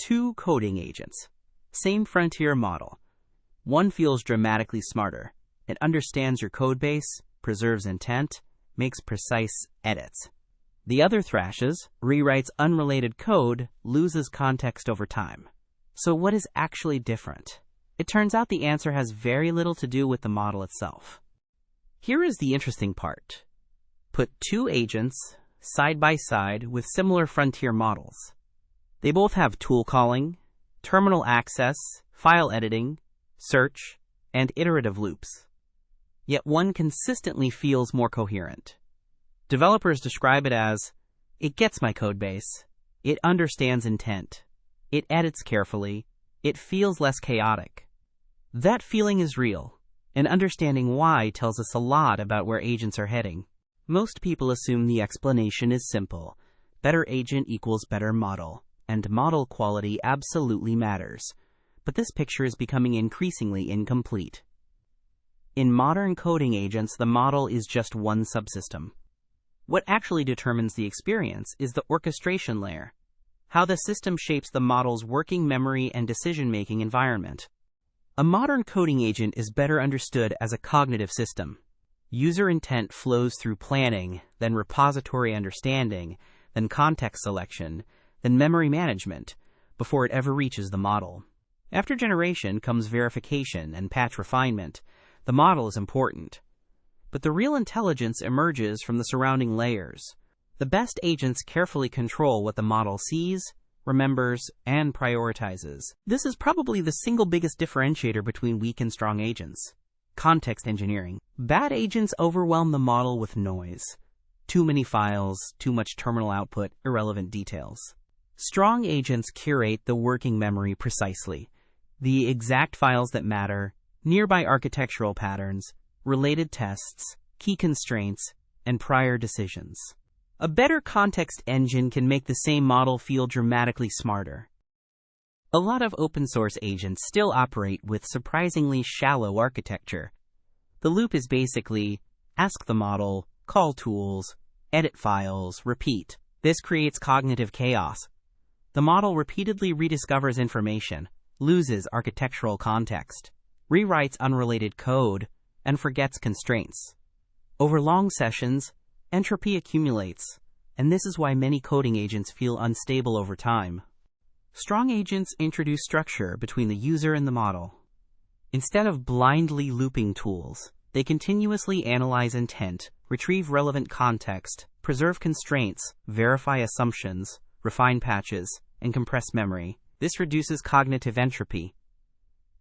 Two coding agents. Same frontier model. One feels dramatically smarter. It understands your codebase, preserves intent, makes precise edits. The other thrashes, rewrites unrelated code, loses context over time. So what is actually different? It turns out the answer has very little to do with the model itself. Here is the interesting part. Put two agents side by side with similar frontier models. They both have tool calling, terminal access, file editing, search, and iterative loops. Yet one consistently feels more coherent. Developers describe it as, it gets my codebase, it understands intent, it edits carefully, it feels less chaotic. That feeling is real, and understanding why tells us a lot about where agents are heading. Most people assume the explanation is simple. Better agent equals better model, and model quality absolutely matters. But this picture is becoming increasingly incomplete. In modern coding agents, the model is just one subsystem. What actually determines the experience is the orchestration layer, how the system shapes the model's working memory and decision-making environment. A modern coding agent is better understood as a cognitive system. User intent flows through planning, then repository understanding, then context selection, then memory management, before it ever reaches the model. After generation comes verification and patch refinement. The model is important. But the real intelligence emerges from the surrounding layers. The best agents carefully control what the model sees, remembers, and prioritizes. This is probably the single biggest differentiator between weak and strong agents. Context engineering. Bad agents overwhelm the model with noise. Too many files, too much terminal output, irrelevant details. Strong agents curate the working memory precisely. The exact files that matter, nearby architectural patterns, related tests, key constraints, and prior decisions. A better context engine can make the same model feel dramatically smarter. A lot of open-source agents still operate with surprisingly shallow architecture. The loop is basically, ask the model, call tools, edit files, repeat. This creates cognitive chaos. The model repeatedly rediscovers information, loses architectural context, rewrites unrelated code, and forgets constraints. Over long sessions, entropy accumulates, and this is why many coding agents feel unstable over time. Strong agents introduce structure between the user and the model. Instead of blindly looping tools, they continuously analyze intent, retrieve relevant context, preserve constraints, verify assumptions, refine patches, and compress memory. This reduces cognitive entropy.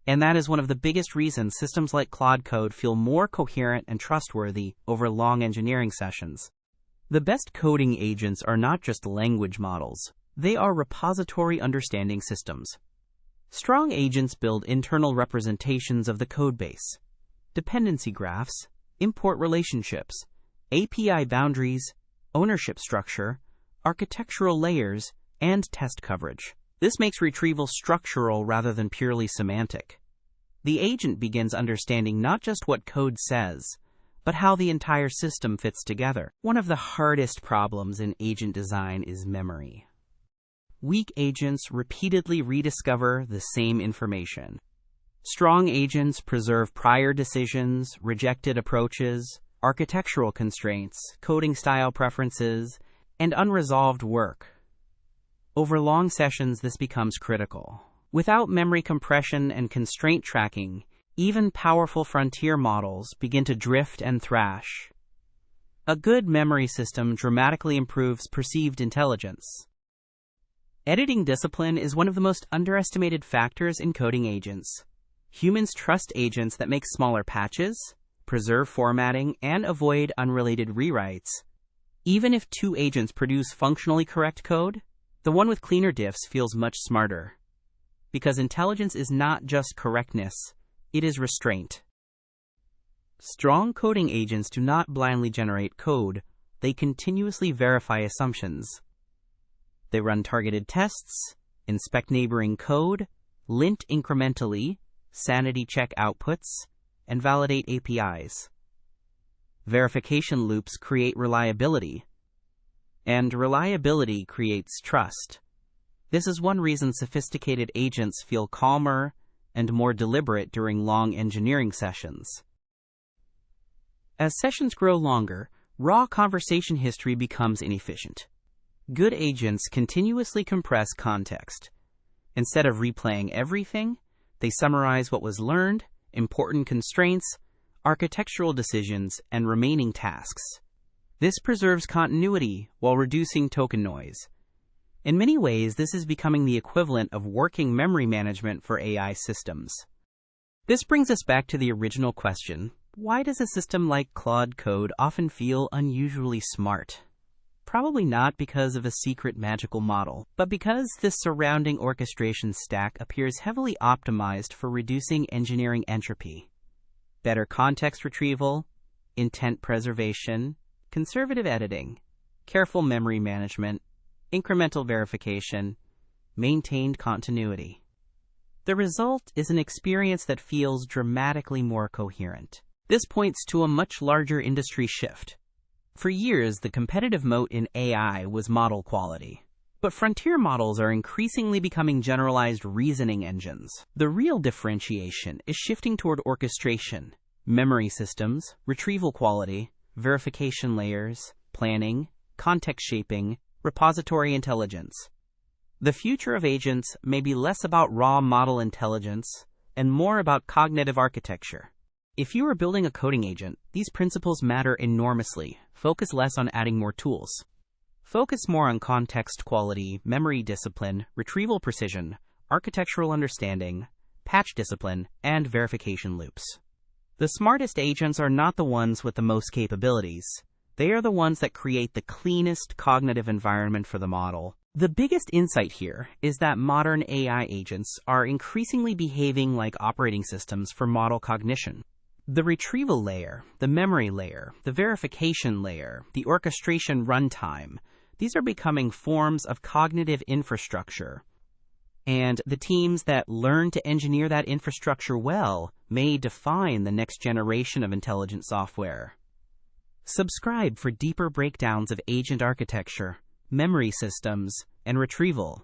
And that is one of the biggest reasons systems like Claude Code feel more coherent and trustworthy over long engineering sessions. The best coding agents are not just language models. They are repository understanding systems. Strong agents build internal representations of the codebase, dependency graphs, import relationships, API boundaries, ownership structure, architectural layers, and test coverage. This makes retrieval structural rather than purely semantic. The agent begins understanding not just what code says, but how the entire system fits together. One of the hardest problems in agent design is memory. Weak agents repeatedly rediscover the same information. Strong agents preserve prior decisions, rejected approaches, architectural constraints, coding style preferences, and unresolved work. Over long sessions, this becomes critical. Without memory compression and constraint tracking, even powerful frontier models begin to drift and thrash. A good memory system dramatically improves perceived intelligence. Editing discipline is one of the most underestimated factors in coding agents. Humans trust agents that make smaller patches, preserve formatting, and avoid unrelated rewrites. Even if two agents produce functionally correct code, the one with cleaner diffs feels much smarter. Because intelligence is not just correctness, it is restraint. Strong coding agents do not blindly generate code, they continuously verify assumptions. They run targeted tests, inspect neighboring code, lint incrementally, sanity check outputs, and validate APIs. Verification loops create reliability, and reliability creates trust. This is one reason sophisticated agents feel calmer and more deliberate during long engineering sessions. As sessions grow longer, raw conversation history becomes inefficient. Good agents continuously compress context. Instead of replaying everything, they summarize what was learned, important constraints, architectural decisions, and remaining tasks. This preserves continuity while reducing token noise. In many ways, this is becoming the equivalent of working memory management for AI systems. This brings us back to the original question: why does a system like Claude Code often feel unusually smart? Probably not because of a secret magical model, but because this surrounding orchestration stack appears heavily optimized for reducing engineering entropy. Better context retrieval, intent preservation, conservative editing, careful memory management, incremental verification, maintained continuity. The result is an experience that feels dramatically more coherent. This points to a much larger industry shift. For years, the competitive moat in AI was model quality. But frontier models are increasingly becoming generalized reasoning engines. The real differentiation is shifting toward orchestration, memory systems, retrieval quality, verification layers, planning, context shaping, repository intelligence. The future of agents may be less about raw model intelligence and more about cognitive architecture. If you are building a coding agent, these principles matter enormously. Focus less on adding more tools. Focus more on context quality, memory discipline, retrieval precision, architectural understanding, patch discipline, and verification loops. The smartest agents are not the ones with the most capabilities. They are the ones that create the cleanest cognitive environment for the model. The biggest insight here is that modern AI agents are increasingly behaving like operating systems for model cognition. The retrieval layer, the memory layer, the verification layer, the orchestration runtime, these are becoming forms of cognitive infrastructure. And the teams that learn to engineer that infrastructure well may define the next generation of intelligent software. Subscribe for deeper breakdowns of agent architecture, memory systems, and retrieval.